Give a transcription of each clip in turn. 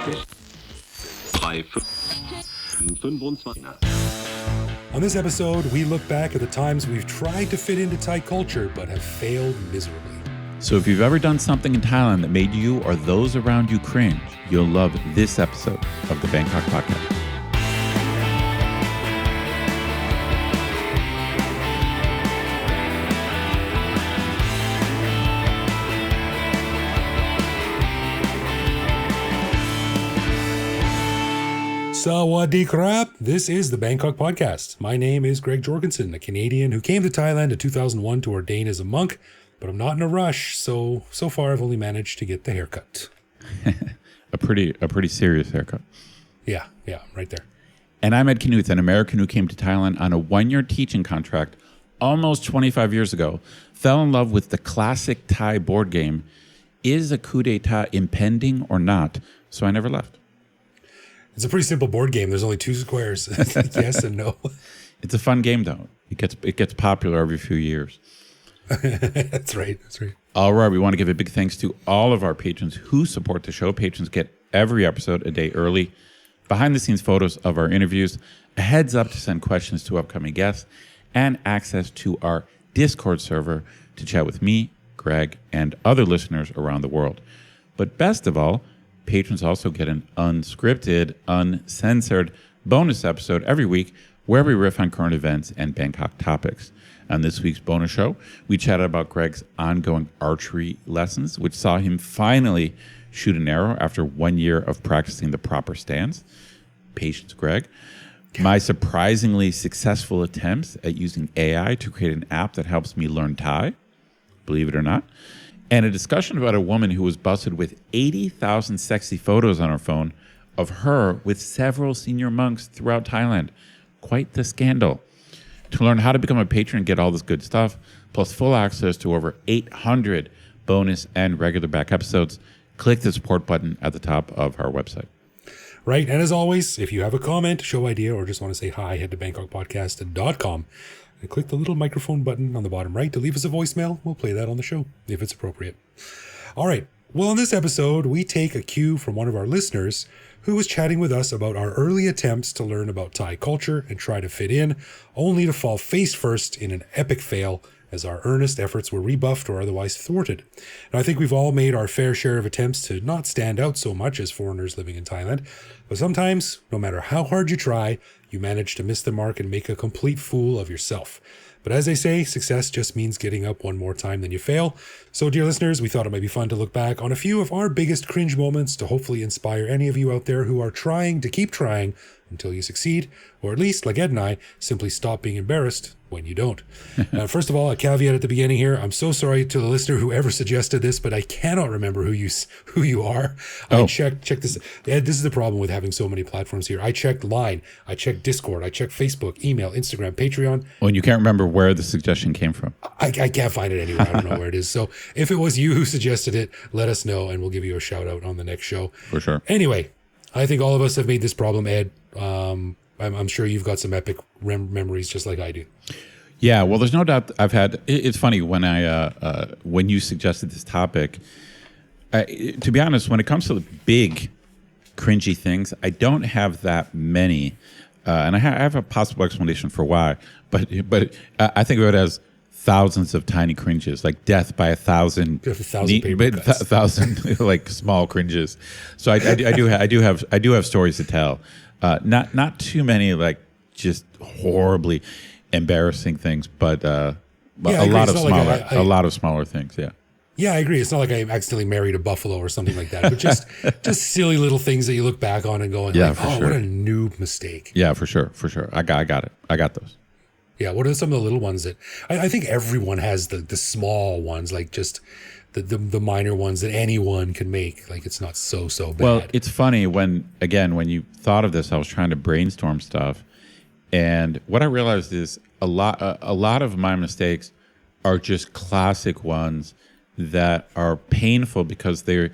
On this episode, we look back at the times we've tried to fit into Thai culture but have failed miserably. So if you've ever done something in Thailand that made you or those around you cringe, you'll love this episode of the Bangkok Podcast. Sawadee krap! This is the Bangkok Podcast. My name is Greg Jorgensen, a Canadian who came to Thailand in 2001 to ordain as a monk, but I'm not in a rush, so far I've only managed to get the haircut. a pretty serious haircut. Yeah, right there. And I'm Ed Knuth, an American who came to Thailand on a one-year teaching contract almost 25 years ago, fell in love with the classic Thai board game, Is a Coup d'etat impending or not? So I never left. It's a pretty simple board game. There's only two squares, yes and no. It's a fun game, though. It gets popular every few years. That's right. All right, we want to give a big thanks to all of our patrons who support the show. Patrons get every episode a day early, behind-the-scenes photos of our interviews, a heads up to send questions to upcoming guests, and access to our Discord server to chat with me, Greg, and other listeners around the world. But best of all, patrons also get an unscripted, uncensored bonus episode every week where we riff on current events and Bangkok topics. On this week's bonus show, we chatted about Greg's ongoing archery lessons, which saw him finally shoot an arrow after 1 year of practicing the proper stance. Patience, Greg. My surprisingly successful attempts at using AI to create an app that helps me learn Thai, believe it or not. And a discussion about a woman who was busted with 80,000 sexy photos on her phone of her with several senior monks throughout Thailand. Quite the scandal. To learn how to become a patron and get all this good stuff, plus full access to over 800 bonus and regular back episodes, click the support button at the top of our website. Right, and as always, if you have a comment, show idea, or just want to say hi, head to bangkokpodcast.com. And click the little microphone button on the bottom right to leave us a voicemail. We'll play that on the show if it's appropriate. All right. Well, in this episode, we take a cue from one of our listeners who was chatting with us about our early attempts to learn about Thai culture and try to fit in, only to fall face first in an epic fail as our earnest efforts were rebuffed or otherwise thwarted. Now, I think we've all made our fair share of attempts to not stand out so much as foreigners living in Thailand, but sometimes, no matter how hard you try, you manage to miss the mark and make a complete fool of yourself. But as they say, success just means getting up one more time than you fail. So, dear listeners, we thought it might be fun to look back on a few of our biggest cringe moments to hopefully inspire any of you out there who are trying to keep trying until you succeed, or at least, like Ed and I, simply stop being embarrassed when you don't. First of all, a caveat at the beginning here. I'm so sorry to the listener who ever suggested this, but I cannot remember who you are. I checked this. Ed, this is the problem with having so many platforms here. I checked Line, I checked Discord, I checked Facebook, email, Instagram, Patreon. Oh, and you can't remember where the suggestion came from. I can't find it anywhere. I don't know where it is. So if it was you who suggested it, let us know and we'll give you a shout out on the next show. For sure. Anyway, I think all of us have made this problem, Ed. I'm sure you've got some epic memories just like I do. Yeah, well, there's no doubt I've had. It's funny when when you suggested this topic. To be honest, when it comes to the big, cringy things, I don't have that many, and I have a possible explanation for why. But I think of it as thousands of tiny cringes, like death by a thousand like small cringes. So I do have stories to tell. Not too many like just horribly embarrassing things, but a lot of smaller things. Yeah. Yeah, I agree. It's not like I accidentally married a buffalo or something like that, but just silly little things that you look back on and going, yeah, like, oh, sure. What a noob mistake. Yeah, for sure. I got it. I got those. Yeah, what are some of the little ones that I think everyone has the small ones, like just the minor ones that anyone can make. Like it's not so bad. Well, it's funny when you thought of this, I was trying to brainstorm stuff, and what I realized is a lot of my mistakes are just classic ones that are painful because they're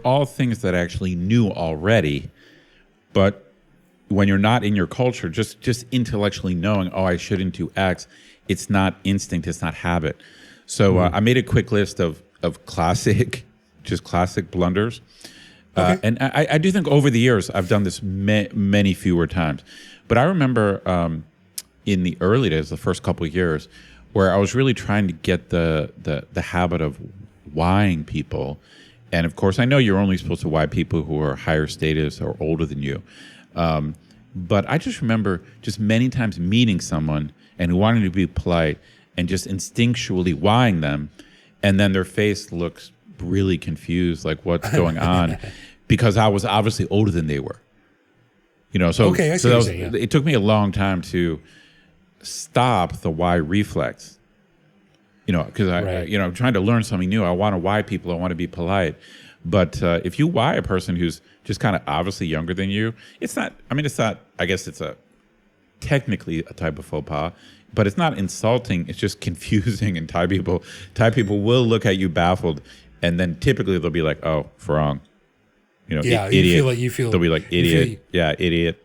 all things that I actually knew already, but when you're not in your culture, just intellectually knowing, oh, I shouldn't do X, it's not instinct, it's not habit. So I made a quick list of classic blunders. Okay. And I do think over the years I've done this many fewer times. But I remember in the early days, the first couple of years, where I was really trying to get the habit of wai-ing people. And of course, I know you're only supposed to wai people who are higher status or older than you. But I just remember just many times meeting someone and who wanted to be polite and just instinctually wai-ing them. And then their face looks really confused, like what's going on, because I was obviously older than they were. You know, so, okay, I see so what you're saying, yeah. it took me a long time to stop the why reflex. You know, because I'm trying to learn something new. I want to why people. I want to be polite. But if you why a person who's just kind of obviously younger than you, it's not. I mean, it's not. I guess it's technically a type of faux pas, but it's not insulting. It's just confusing. And Thai people will look at you baffled, and then typically they'll be like, "Oh, wrong." You know, yeah, idiot. you feel they'll be like, "Idiot." Yeah, idiot.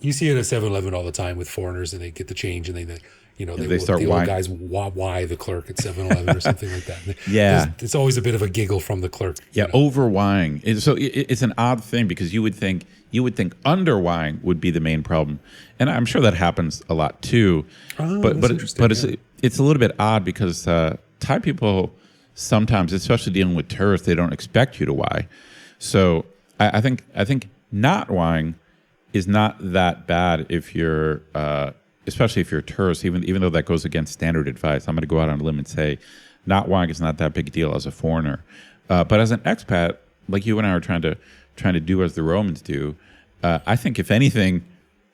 You see it at 7-Eleven all the time with foreigners, and they get the change, and they start the why old guys why the clerk at 7-Eleven or something like that. Yeah, it's always a bit of a giggle from the clerk. Yeah, over wai-ing. So it's an odd thing because you would think under wai-ing would be the main problem, and I'm sure that happens a lot too. But it's a little bit odd because Thai people sometimes, especially dealing with tourists, they don't expect you to wai. So I think not wai-ing is not that bad if you're, especially if you're a tourist, even though that goes against standard advice. I'm going to go out on a limb and say not wai-ing is not that big a deal as a foreigner. But as an expat, like you and I are trying to do as the Romans do, I think if anything,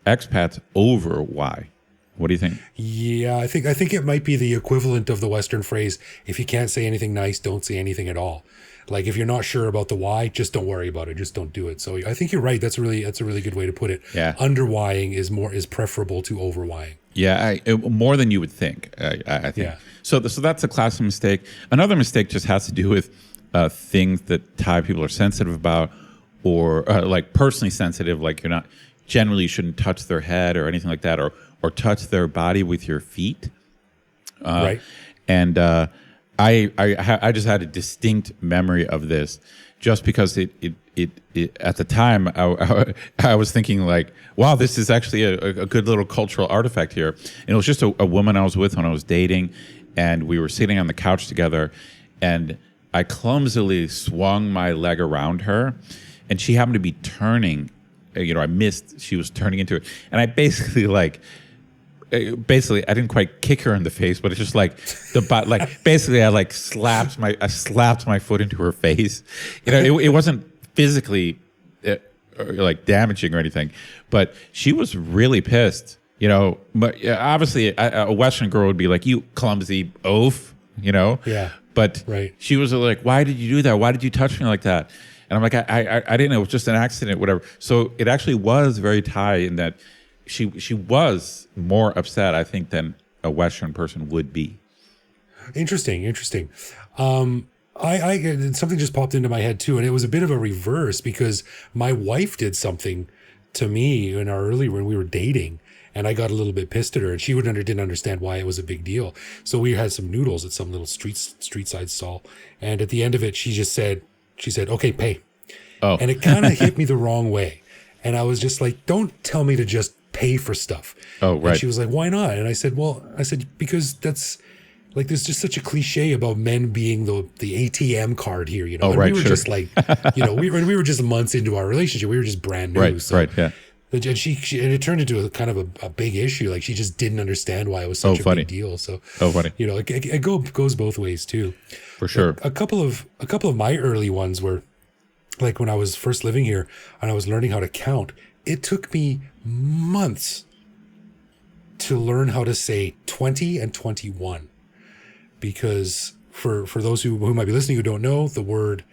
expats over wai. What do you think? Yeah, I think it might be the equivalent of the Western phrase, if you can't say anything nice, don't say anything at all. Like if you're not sure about the why, just don't worry about it. Just don't do it. So I think you're right. That's a really good way to put it. Yeah. Under wai-ing is preferable to over wai-ing. Yeah, more than you would think. I think. Yeah. So that's a classic mistake. Another mistake just has to do with things that Thai people are sensitive about, or like personally sensitive. Like you shouldn't touch their head or anything like that, or touch their body with your feet. Right. And I just had a distinct memory of this, just because it at the time I was thinking like, wow, this is actually a good little cultural artifact here. And it was just a woman I was with when I was dating, and we were sitting on the couch together, and I clumsily swung my leg around her, and she happened to be turning. I missed. She was turning into it, and I basically I didn't quite kick her in the face, but it's just like basically I slapped my foot into her face. It wasn't physically like damaging or anything, but she was really pissed. But obviously a Western girl would be like, "You clumsy oaf," Yeah. But right. She was like, "Why did you do that? Why did you touch me like that?" And I'm like, I didn't know. It was just an accident, whatever. So it actually was very Thai in that she was more upset, I think, than a Western person would be. Interesting. I something just popped into my head too, and it was a bit of a reverse because my wife did something to me when we were dating, and I got a little bit pissed at her, and she didn't understand why it was a big deal. So we had some noodles at some little street side stall, and at the end of it, she said, "Okay, pay." Oh. And it kind of hit me the wrong way, and I was just like, "Don't tell me to just pay for stuff." Oh, right. And she was like, "Why not?" And I said, because that's like, there's just such a cliche about men being the ATM card here, Oh, and right, we were sure. just like, we were just months into our relationship. We were just brand new. Right, so, right, yeah. And it turned into a kind of a big issue. Like she just didn't understand why it was such a funny. big deal. So, funny. It goes both ways too. For sure. A couple of my early ones were like when I was first living here and I was learning how to count. It took me months to learn how to say 20 and 21, because for those who might be listening who don't know, the word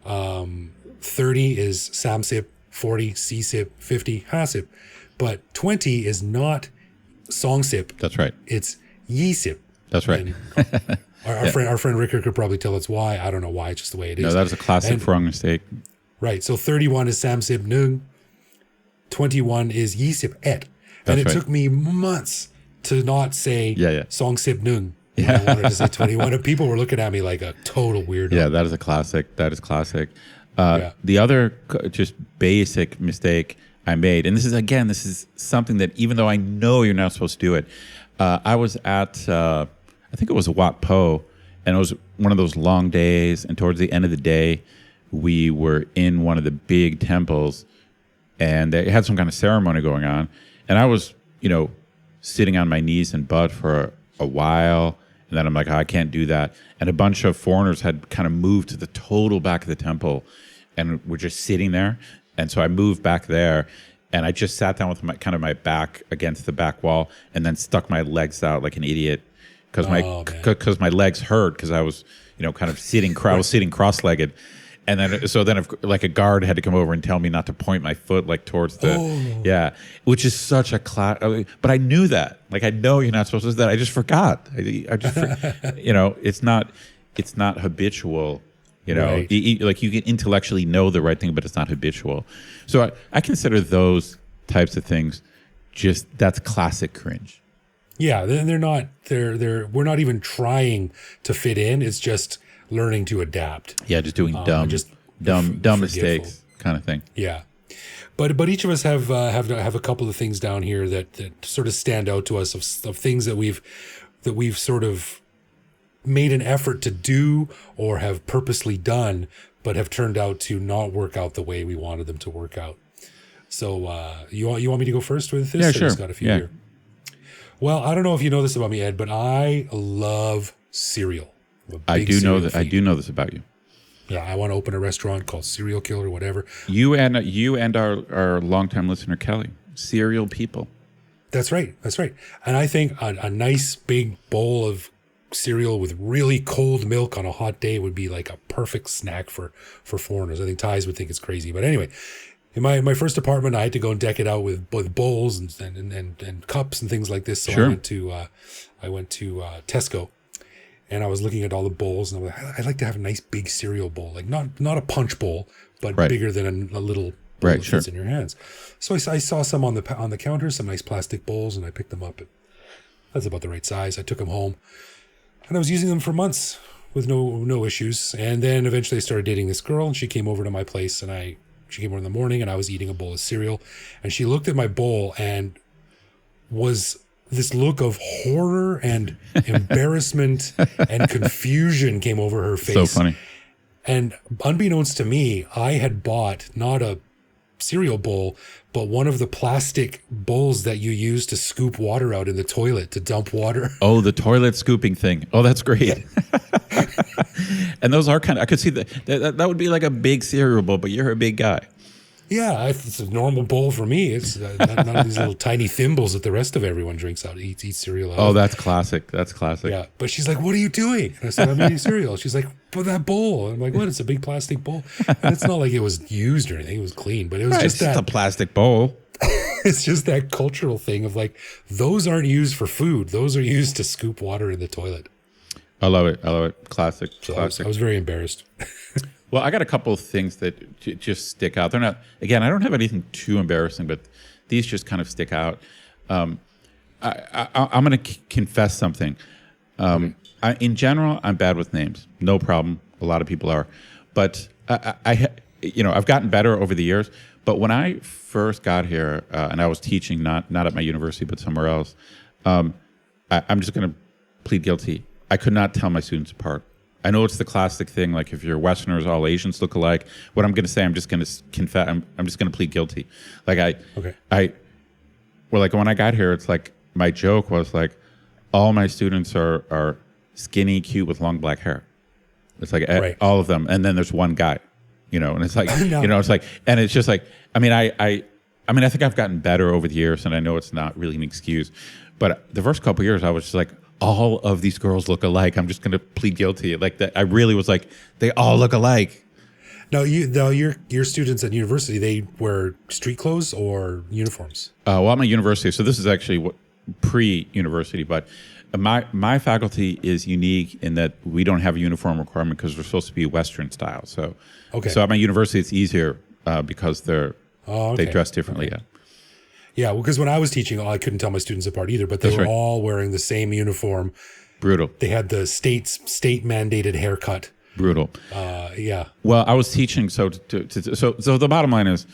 30 is samsip, 40 sisip, 50 hasip, but 20 is not songsip. That's right. It's yisip. That's right. Our friend Ricker could probably tell us why. I don't know why. It's just the way it is. No, that is a classic wrong mistake. Right. So 31 is samsip nung. 21 is yisip et. And it took me months to not say songsip nung. Yeah. I wanted to say 21. And people were looking at me like a total weirdo. Yeah, that is a classic. That is classic. The other just basic mistake I made, and this is something that even though I know you're not supposed to do it, I was at, I think it was a Wat Po, and it was one of those long days, and towards the end of the day, we were in one of the big temples, and they had some kind of ceremony going on, and I was, sitting on my knees and butt for a while, and then I'm like, I can't do that. And a bunch of foreigners had kind of moved to the total back of the temple and were just sitting there. And so I moved back there, and I just sat down with my back against the back wall, and then stuck my legs out like an idiot because my legs hurt because I was, kind of sitting, I was sitting cross-legged. And then, like a guard had to come over and tell me not to point my foot like towards the, which is such a class. But I knew that, like I know you're not supposed to do that. I just forgot. It's not habitual. Right. Like you can intellectually know the right thing, but it's not habitual. So I consider those types of things that's classic cringe. Yeah, they're not. We're not even trying to fit in. It's just learning to adapt. Yeah, just doing dumb mistakes kind of thing. Yeah, but each of us have a couple of things down here that sort of stand out to us of things that we've sort of made an effort to do or have purposely done, but have turned out to not work out the way we wanted them to work out. So you want me to go first with this? Yeah, sure. I've got a few here. Well, I don't know if you know this about me, Ed, but I love cereal. I do know that. I do know this about you. Yeah, I want to open a restaurant called Cereal Killer, whatever. You and our longtime listener Kelly, cereal people. That's right. And I think a nice big bowl of cereal with really cold milk on a hot day would be like a perfect snack for foreigners. I think Thais would think it's crazy, but anyway. In my first apartment, I had to go and deck it out with bowls and cups and things like this. So sure. I went to Tesco, and I was looking at all the bowls, and I was like, I'd like to have a nice big cereal bowl, like not a punch bowl, but bigger than a little bowl that fits in your hands. So I saw some on the counter, some nice plastic bowls, and I picked them up. That's about the right size. I took them home, and I was using them for months with no issues. And then eventually I started dating this girl, and she came over to my place, and she came over in the morning, and I was eating a bowl of cereal, and she looked at my bowl and was this look of horror and embarrassment and confusion came over her face. So funny. And unbeknownst to me, I had bought not a cereal bowl, but one of the plastic bowls that you use to scoop water out in the toilet, to dump water. Oh, the toilet scooping thing. Oh, that's great. Yeah. And those are I could see that would be like a big cereal bowl, but you're a big guy. Yeah, it's a normal bowl for me. It's none of these little tiny thimbles that the rest of everyone drinks out, eats cereal out. Oh, that's classic. Yeah, but she's like, "What are you doing?" And I said, "I'm eating cereal." She's like, "But that bowl." I'm like, "What? It's a big plastic bowl." And it's not like it was used or anything. It was clean, but it was just a plastic bowl. It's just that cultural thing of like, those aren't used for food. Those are used to scoop water in the toilet. I love it. Classic. I was very embarrassed. Well, I got a couple of things that just stick out. They're not, again, I don't have anything too embarrassing, but these just kind of stick out. I'm going to confess something. In general, I'm bad with names. No problem. A lot of people are. But I've gotten better over the years. But when I first got here, and I was teaching, not at my university, but somewhere else, I'm just going to plead guilty. I could not tell my students apart. I know it's the classic thing, like if you're Westerners, all Asians look alike. What I'm going to say, I'm just going to confess. I'm just going to plead guilty. Like like when I got here, it's like my joke was like, all my students are skinny, cute with long black hair. It's like all of them, and then there's one guy, and it's like it's like, and it's just like, I mean, I think I've gotten better over the years, and I know it's not really an excuse, but the first couple of years, I was just like, all of these girls look alike. I'm just going to plead guilty. Like that, I really was like, they all look alike. Now, your students at university, they wear street clothes or uniforms? Well, I'm at university, so this is actually pre-university, but my faculty is unique in that we don't have a uniform requirement because we're supposed to be Western style. So at my university, it's easier because they dress differently. Okay. Yeah, well, because when I was teaching, I couldn't tell my students apart either, but they were all wearing the same uniform. Brutal. They had the state mandated haircut. Brutal. Yeah. Well, I was teaching, so the bottom line is,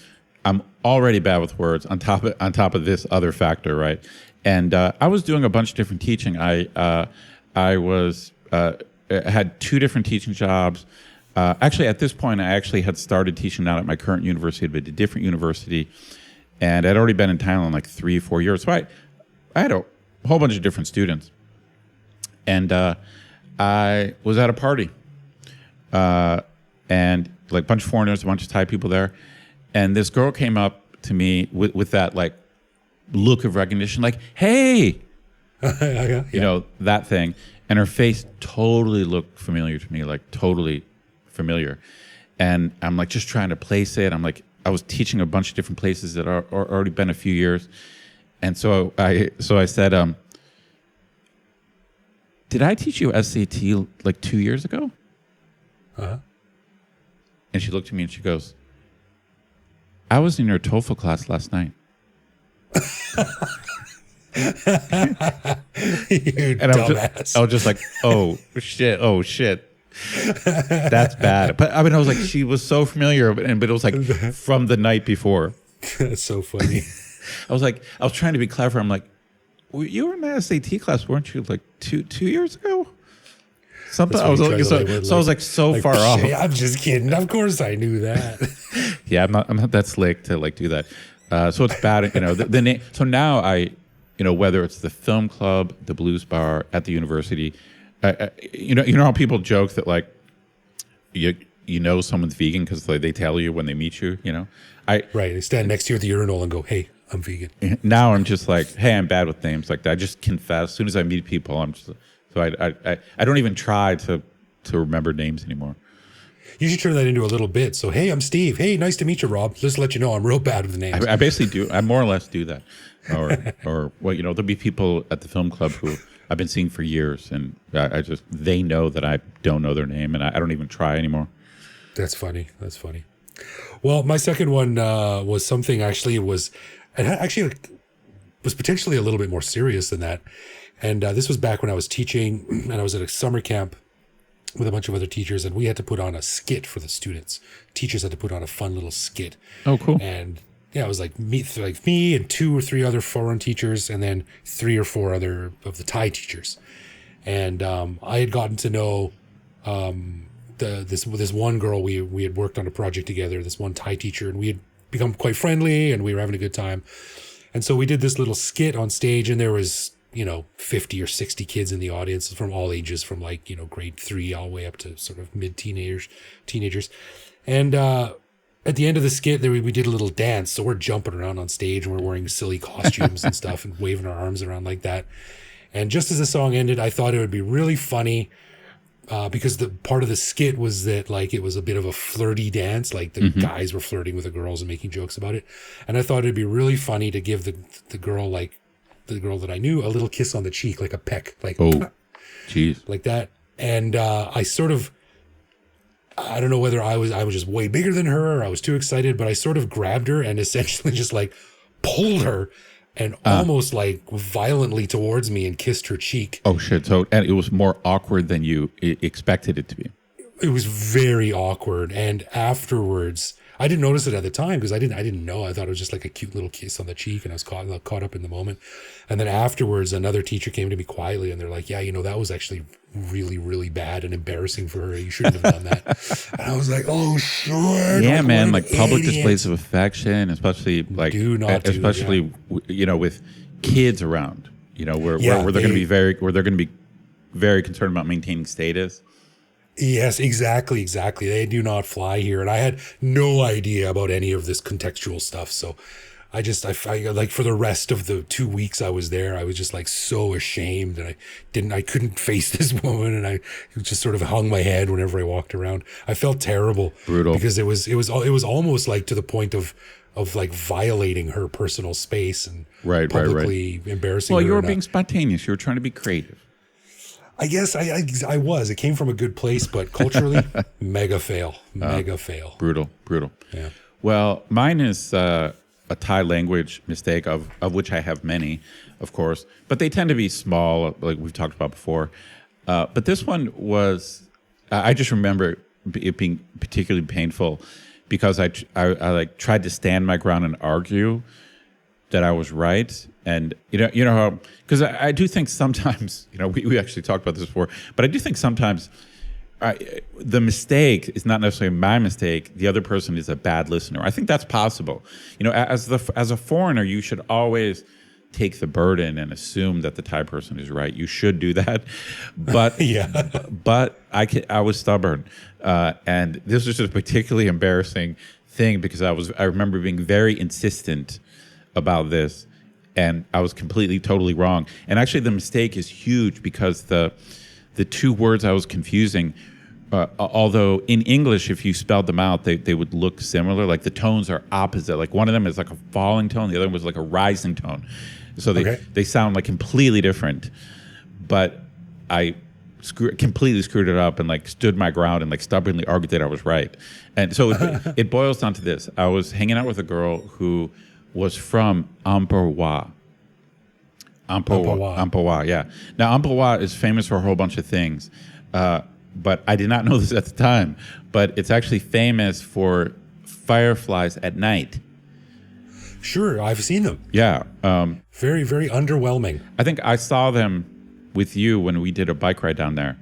I'm already bad with words on top of this other factor, right? And I was doing a bunch of different teaching. I had 2 different teaching jobs. Actually, at this point, I actually had started teaching not at my current university, but at a different university, and I'd already been in Thailand like 3 or 4 years. So I had a whole bunch of different students, and I was at a party. And like a bunch of foreigners, a bunch of Thai people there. And this girl came up to me with that like look of recognition, like, hey, you know, that thing. And her face totally looked familiar to me, like totally familiar. And I'm like, just trying to place it. I'm like, I was teaching a bunch of different places that are already been a few years. And so I said, did I teach you SAT like 2 years ago? Uh-huh. And she looked at me and she goes, I was in your TOEFL class last night. You And dumbass. I was just like, oh shit. That's bad. But I mean, I was like, she was so familiar, but it was like from the night before. That's so funny. I was trying to be clever. I'm like, you were in my SAT class, weren't you? Like two years ago? Something. I was like, so I was like so far off. I'm just kidding. Of course I knew that. Yeah, I'm not that slick to like do that. So it's bad, you know. The name. So now I, you know, whether it's the film club, the blues bar at the university, you know how people joke that like, you know someone's vegan because they tell you when they meet you. You know, Right. They stand next to you at the urinal and go, "Hey, I'm vegan." Now I'm just like, hey, I'm bad with names like that. I just confess. As soon as I meet people, I'm just so I don't even try to remember names anymore. You should turn that into a little bit. So, hey, I'm Steve. Hey, nice to meet you, Rob. Just to let you know, I'm real bad with names. I basically do. I more or less do that. Or well, you know, there'll be people at the film club who I've been seeing for years, and they know that I don't know their name, and I don't even try anymore. That's funny. Well, my second one was something it was potentially a little bit more serious than that. And this was back when I was teaching, and I was at a summer camp with a bunch of other teachers, and we had to put on a skit for the students. Teachers had to put on a fun little skit. Oh, cool. And yeah, it was like me and 2 or 3 other foreign teachers, and then 3 or 4 other of the Thai teachers. And I had gotten to know this one girl. We had worked on a project together, this one Thai teacher, and we had become quite friendly, and we were having a good time. And so we did this little skit on stage, and there was, 50 or 60 kids in the audience from all ages, from like, grade 3 all the way up to sort of teenagers. And at the end of the skit, we did a little dance. So we're jumping around on stage, and we're wearing silly costumes and stuff and waving our arms around like that. And just as the song ended, I thought it would be really funny because the part of the skit was that like it was a bit of a flirty dance, like the guys were flirting with the girls and making jokes about it. And I thought it'd be really funny to give the girl, like the girl that I knew, a little kiss on the cheek, like a peck, like Jeez, like that. And I don't know whether I was just way bigger than her or I was too excited, but I sort of grabbed her and essentially just like pulled her and almost like violently towards me and kissed her cheek. Oh shit! So and it was more awkward than you expected it to be. It was very awkward, and afterwards, I didn't notice it at the time because I didn't know. I thought it was just like a cute little kiss on the cheek, and I was caught up in the moment. And then afterwards, another teacher came to me quietly, and they're like, "Yeah, that was actually really, really bad and embarrassing for her. You shouldn't have done that." And I was like, "Oh shit!" Yeah, man, like public displays of affection, especially like with kids around, where they're going to be very concerned about maintaining status. Yes, exactly. They do not fly here. And I had no idea about any of this contextual stuff. So I like for the rest of the 2 weeks I was there, I was just like so ashamed, and I couldn't face this woman, and I just sort of hung my head whenever I walked around. I felt terrible. Brutal. Because it was almost like to the point of like violating her personal space and publicly embarrassing her. Well, you were being spontaneous. You were trying to be creative. I guess I was. It came from a good place, but culturally, mega fail. Brutal. Yeah. Well, mine is a Thai language mistake, of which I have many, of course, but they tend to be small, like we've talked about before. But this one was, I just remember it being particularly painful because I like tried to stand my ground and argue that I was right. And you know how, because I do think sometimes, we actually talked about this before, but I do think sometimes the mistake is not necessarily my mistake. The other person is a bad listener. I think that's possible. As a foreigner, you should always take the burden and assume that the Thai person is right. You should do that. But but I was stubborn. And this was just a particularly embarrassing thing because I remember being very insistent about this, and I was totally wrong. And actually the mistake is huge because the two words I was confusing, although in English, if you spelled them out, they would look similar. Like the tones are opposite. Like one of them is like a falling tone. The other one was like a rising tone. So they sound like completely different. But I completely screwed it up and like stood my ground and like stubbornly argued that I was right. And so it boils down to this. I was hanging out with a girl who was from Ampurwa. Ampurwa, yeah. Now, Ampurwa is famous for a whole bunch of things. But I did not know this at the time. But it's actually famous for fireflies at night. Sure, I've seen them. Yeah. Very, very underwhelming. I think I saw them with you when we did a bike ride down there.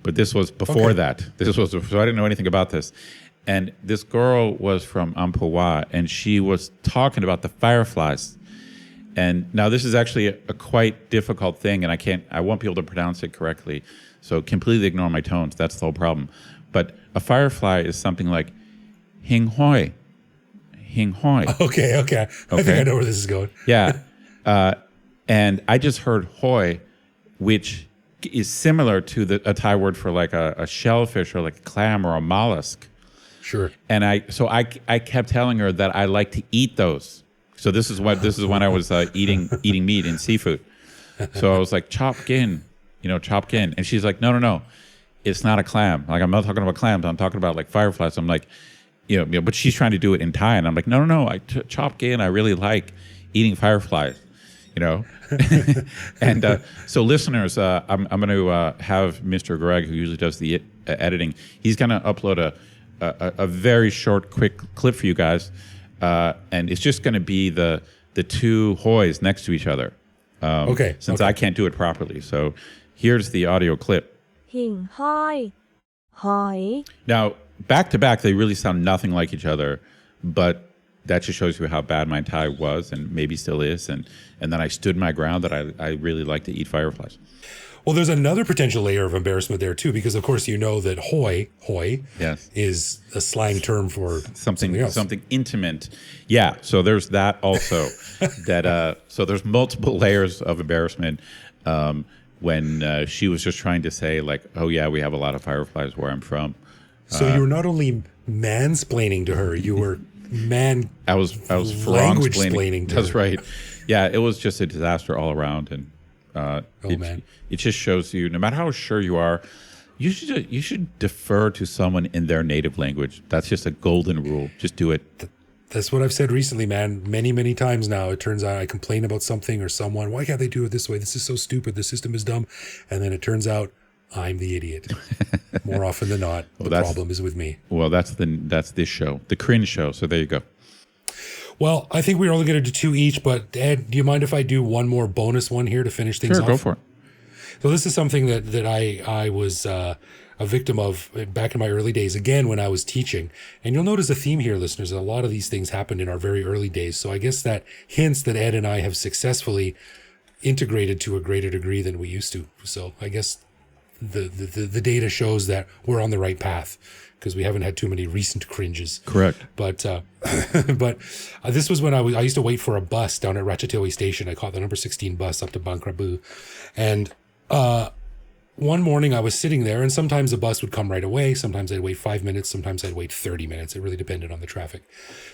But this was before that. So I didn't know anything about this. And this girl was from Ampurwa, and she was talking about the fireflies. And now this is actually a quite difficult thing, and I won't be able to pronounce it correctly. So completely ignore my tones. That's the whole problem. But a firefly is something like hing-hoy. Hing-hoy. Okay. I think I know where this is going. Yeah. And I just heard hoy, which is similar to a Thai word for like a shellfish or like a clam or a mollusk. Sure. And I kept telling her that I like to eat those. So this is when I was eating meat and seafood. So I was like, chop gin, and she's like, no, it's not a clam. Like I'm not talking about clams. I'm talking about like fireflies. I'm like, but she's trying to do it in Thai, and I'm like, no, chop gin. I really like eating fireflies, And so listeners, I'm going to have Mr. Greg, who usually does the editing. He's going to upload a very short, quick clip for you guys. And it's just going to be the two hoys next to each other. Since I can't do it properly. So here's the audio clip. Hing-hoy. Hoy. Now, back to back, they really sound nothing like each other, but that just shows you how bad my Thai was and maybe still is. And then I stood my ground that I really like to eat fireflies. Well, there's another potential layer of embarrassment there too, because of course that hoy yes, is a slang term for something else. Something intimate. Yeah, so there's that also. So there's multiple layers of embarrassment when she was just trying to say like, oh yeah, we have a lot of fireflies where I'm from. So you were not only mansplaining to her, you were I was language explaining to her. That's right. Yeah, it was just a disaster all around, and it just shows you, no matter how sure you are, you should defer to someone in their native language. That's just a golden rule. Just do it. That's what I've said recently, man. Many, many times now. It turns out I complain about something or someone. Why can't they do it this way? This is so stupid. The system is dumb. And then it turns out I'm the idiot. More often than not, the problem is with me. Well, that's this show, the Cringe show. So there you go. Well, I think we're only going to do two each, but Ed, do you mind if I do one more bonus one here to finish things off? Sure, go for it. So this is something that I was a victim of back in my early days, again, when I was teaching. And you'll notice a theme here, listeners. A lot of these things happened in our very early days. So I guess that hints that Ed and I have successfully integrated to a greater degree than we used to. So I guess the data shows that we're on the right path, because we haven't had too many recent cringes. Correct. But this was when I used to wait for a bus down at Ratchathaway Station. I caught the number 16 bus up to Bankrabu. And one morning I was sitting there, and sometimes the bus would come right away. Sometimes I'd wait 5 minutes. Sometimes I'd wait 30 minutes. It really depended on the traffic.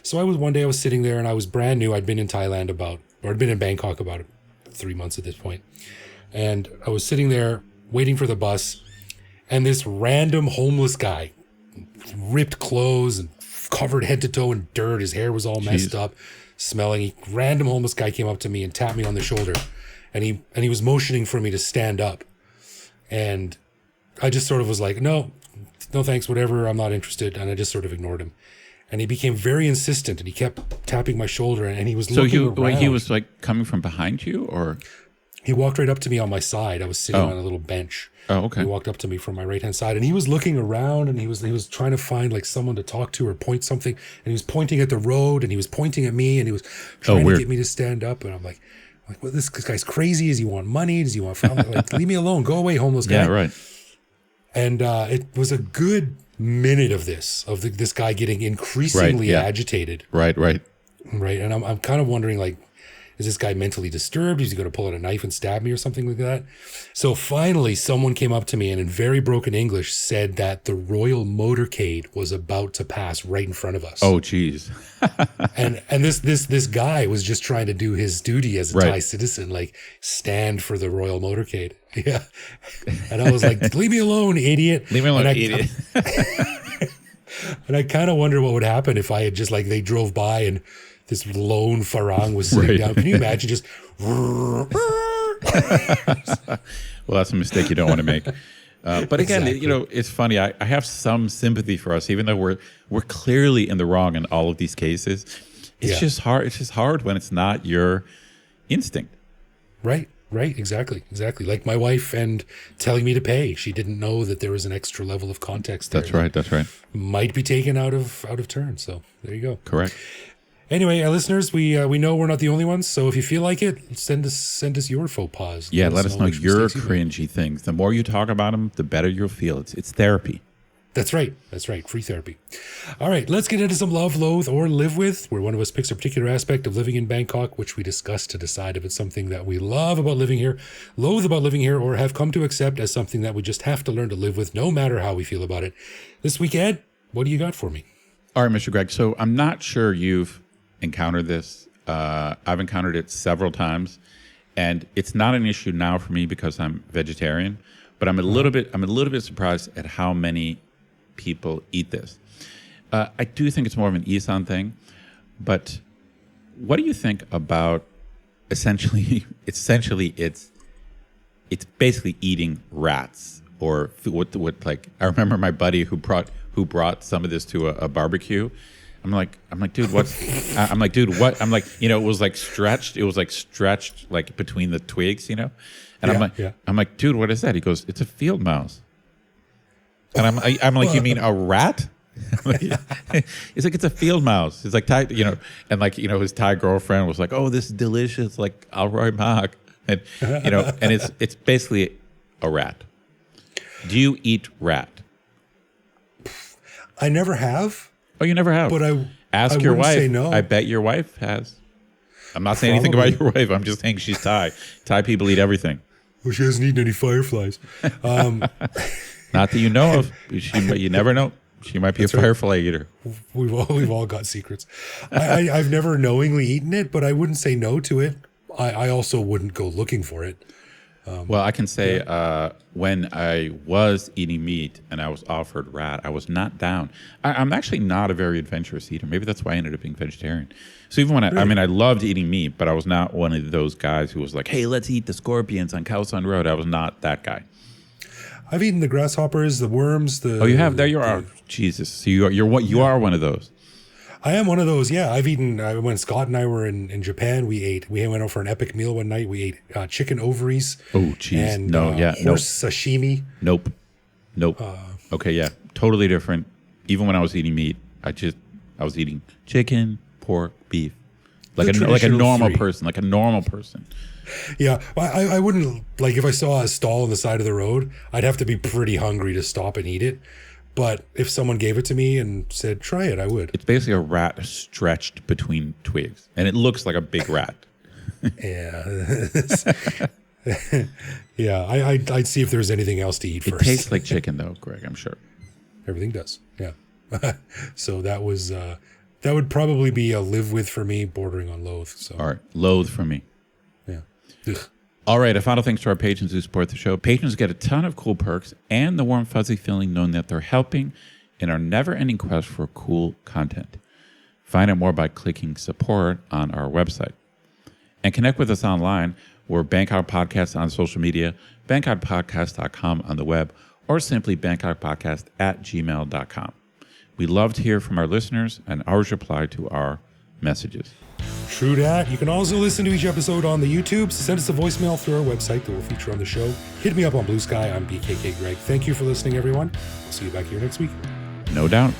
So one day I was sitting there, and I was brand new. I'd been in Thailand I'd been in Bangkok about 3 months at this point. And I was sitting there waiting for the bus, and this random homeless guy, ripped clothes and covered head to toe in dirt. His hair was all messed up, smelling. Random homeless guy came up to me and tapped me on the shoulder, and he was motioning for me to stand up. And I just sort of was like, no, no thanks, whatever, I'm not interested. And I just sort of ignored him. And he became very insistent, and he kept tapping my shoulder, and he was looking around. He was like coming from behind you, or? He walked right up to me on my side. I was sitting on a little bench. Oh, okay. He walked up to me from my right-hand side, and he was looking around, and he was trying to find like someone to talk to or point something. And he was pointing at the road, and he was pointing at me, and he was trying to get me to stand up. And I'm like, well, this guy's crazy. Does he want money? Does he want family? Like, leave me alone. Go away, homeless guy. Yeah, right. And it was a good minute of this guy getting increasingly agitated. Right. And I'm kind of wondering, like, is this guy mentally disturbed? Is he going to pull out a knife and stab me or something like that? So finally, someone came up to me and in very broken English said that the Royal Motorcade was about to pass right in front of us. Oh, geez. and this guy was just trying to do his duty as a Thai citizen, like stand for the Royal Motorcade. Yeah. And I was like, leave me alone, idiot. Leave me alone, idiot. And I kind of wonder what would happen if I had just like, they drove by and this lone farang was sitting down. Can you imagine just? Well, that's a mistake you don't want to make. But again, Exactly. it's funny. I have some sympathy for us, even though we're clearly in the wrong in all of these cases. It's just hard. It's just hard when it's not your instinct. Right. Exactly. Like my wife and telling me to pay. She didn't know that there was an extra level of context there. That's right. Might be taken out of turn. So there you go. Correct. Anyway, listeners, we know we're not the only ones. So if you feel like it, send us your faux pas. Yeah, let us know which your mistakes you made. cringy things. The more you talk about them, the better you'll feel. It's therapy. That's right. Free therapy. All right, let's get into some love, loathe, or live with, where one of us picks a particular aspect of living in Bangkok, which we discuss to decide if it's something that we love about living here, loathe about living here, or have come to accept as something that we just have to learn to live with, no matter how we feel about it. This week, Ed, what do you got for me? All right, Mr. Greg. So I'm not sure you've encountered this. I've encountered it several times, and it's not an issue now for me because I'm vegetarian. But I'm a little bit surprised at how many people eat this. I do think it's more of an Isan thing, but what do you think about essentially it's basically eating rats or what like I remember my buddy who brought some of this to a barbecue. I'm like, dude, what? It was like stretched like between the twigs, And I'm like, dude, what is that? He goes, it's a field mouse. And I'm like, you mean a rat? It's like, it's a field mouse. It's like Thai, and like, his Thai girlfriend was like, oh, this is delicious, like Alroy Mak. And, and it's basically a rat. Do you eat rat? I never have. Oh, you never have? But Ask I your wouldn't wife. say no. I bet your wife has. I'm not saying anything about your wife. I'm just saying she's Thai. Thai people eat everything. Well, she hasn't eaten any fireflies. Not that you know of. You never know. She might be a firefly eater. We've all got secrets. I've never knowingly eaten it, but I wouldn't say no to it. I also wouldn't go looking for it. Well, I can say when I was eating meat and I was offered rat, I was not down. I'm actually not a very adventurous eater. Maybe that's why I ended up being vegetarian. So even when I loved eating meat, but I was not one of those guys who was like, hey, let's eat the scorpions on Khao San Road. I was not that guy. I've eaten the grasshoppers, the worms. Oh, you have? There you are. Jesus. So you are one of those. I am one of those. Yeah, I've eaten. When Scott and I were in Japan, we went out for an epic meal one night. We ate chicken ovaries. Oh, jeez. And horse sashimi. Nope. Okay, yeah, totally different. Even when I was eating meat, I was eating chicken, pork, beef, like a normal person. Yeah, I wouldn't, like, if I saw a stall on the side of the road, I'd have to be pretty hungry to stop and eat it. But if someone gave it to me and said, try it, I would. It's basically a rat stretched between twigs, and it looks like a big rat. Yeah. Yeah, I'd see if there's anything else to eat first. It tastes like chicken, though, Greg, I'm sure. Everything does, yeah. So that would probably be a live with for me, bordering on loathe. So. All right, loathe for me. Yeah. Ugh. All right, a final thanks to our patrons who support the show. Patrons get a ton of cool perks and the warm, fuzzy feeling knowing that they're helping in our never-ending quest for cool content. Find out more by clicking support on our website. And connect with us online. We're Bangkok Podcast on social media, bangkokpodcast.com on the web, or simply bangkokpodcast@gmail.com. We love to hear from our listeners and ours reply to our messages. True that. You can also listen to each episode on the YouTube. So send us a voicemail through our website that we'll feature on the show. Hit me up on Blue Sky. I'm BKK Greg. Thank you for listening, everyone. We'll see you back here next week. No doubt.